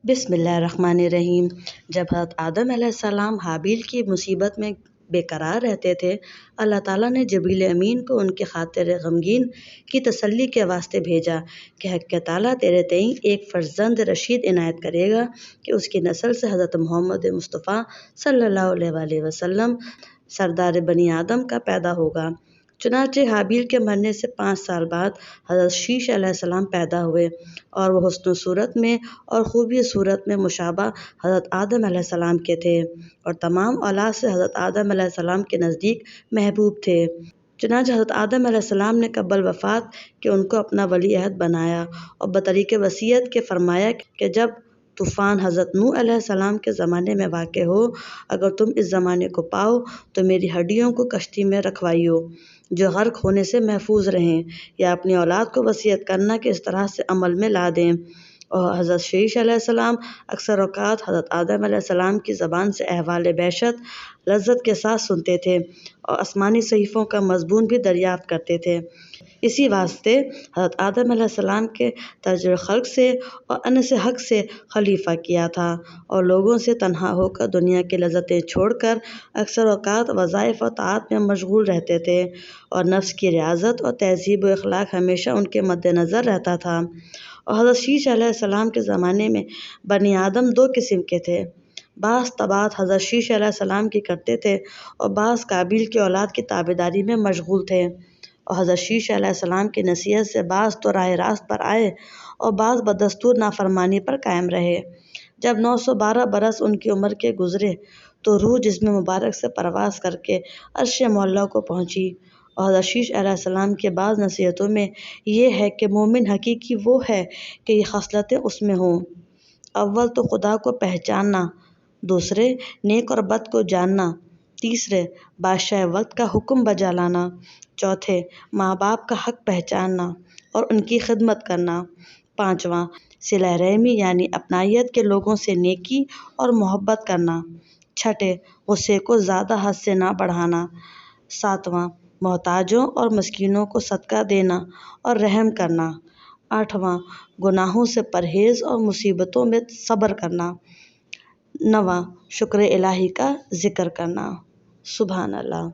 बिस्मिल्लाहिर्रहमानिर्रहीम। जब हज़रत आदम अलैहिस्सलाम हाबिल की मुसीबत में बेकरार रहते थे, अल्लाह ताला ने जिब्रील अमीन को उनके खातिर गमगीन की तसल्ली के वास्ते भेजा कि हक़ ताला तेरे तई एक फ़र्जंद रशीद इनायत करेगा कि उसकी नस्ल से हज़रत मोहम्मद मुस्तफ़ा सल्लल्लाहु अलैहि वसल्लम सरदार बनी आदम का पैदा होगा। चुनांचे हाबिल के मरने से 5 साल बाद हज़रत शीश अलैहिस्सलाम पैदा हुए और वह हुस्न सूरत में और खूबी सूरत में मुशाबा हज़रत आदम अलैहिस्सलाम के थे और तमाम औलाद से हज़रत आदम अलैहिस्सलाम के नज़दीक महबूब थे। चुनांचे हज़रत आदम अलैहिस्सलाम ने क़ब्ल वफ़ात के उनको अपना वली अहद बनाया और बतरीक़े वसीयत के फ़रमाया कि जब तूफ़ान हज़रत नूह अलैहिस्सलाम के ज़माने में वाक़ हो, अगर तुम इस ज़माने को पाओ तो मेरी हड्डियों को कश्ती में रखवाइयो जो गर्क होने से महफूज रहें, या अपनी औलाद को वसीयत करना कि इस तरह से अमल में ला दें। और हज़रत शीश अलैहिस्सलाम अक्सर औक़ात हज़रत आदम अलैहिस्सलाम की ज़बान से अहवाल बैशत लज़्ज़त के साथ सुनते थे और आसमानी सहीफ़ों का मज़मून भी दरियाफ़्त करते थे। इसी वास्ते हज़रत आदम अलैहिस्सलाम के तर्जुल खल्क़ से और अनस हक़ से खलीफ़ा किया था और लोगों से तन्हा होकर दुनिया की लज़्ज़तें छोड़कर अक्सर औक़ात वज़ाइफ़ और ताअत में मशगूल रहते थे और नफ्स की रियाज़त और तहज़ीब व अख़लाक़ हमेशा उनके मद्देनज़र रहता था। और हज़रत शीश अलैहिस्सलाम के ज़माने में बनी आदम 2 किस्म के थे। बाज़ तबात हज़रत शीश अलैहिस्सलाम की करते थे और बाज़ काबिल की औलाद की ताबेदारी में मशगूल थे। और हज़रत शीश अलैहिस्सलाम की नसीहत से बाज़ तो राह रास्त पर आए और बाज़ बदस्तूर नाफरमानी पर कायम रहे। जब 912 बरस उनकी उम्र के गुज़रे तो रूह जिस्म मुबारक से परवाज़ करके अर्श मौला को पहुँची। और हज़रत शीश अलैहिस्सलाम के बाज़ नसीहतों में ये है कि मोमिन हकीकी वो है कि ये खसलतें उसमें हों। अव्वल तो खुदा को पहचानना, दूसरे नेक और बद को जानना, तीसरे बादशाह वक्त का हुक्म बजा लाना, चौथे माँ बाप का हक़ पहचानना और उनकी खिदमत करना, पाँचवां सिला रहमी यानी अपनायत के लोगों से नेकी और मोहब्बत करना, छठे गुस्से को ज़्यादा हद से ना बढ़ाना, सातवां मोहताजों और मस्कीनों को सदका देना और रहम करना, आठवां गुनाहों से परहेज़ और मुसीबतों में सब्र करना, नवां शुक्र इलाही का ज़िक्र करना। सुभान अल्लाह।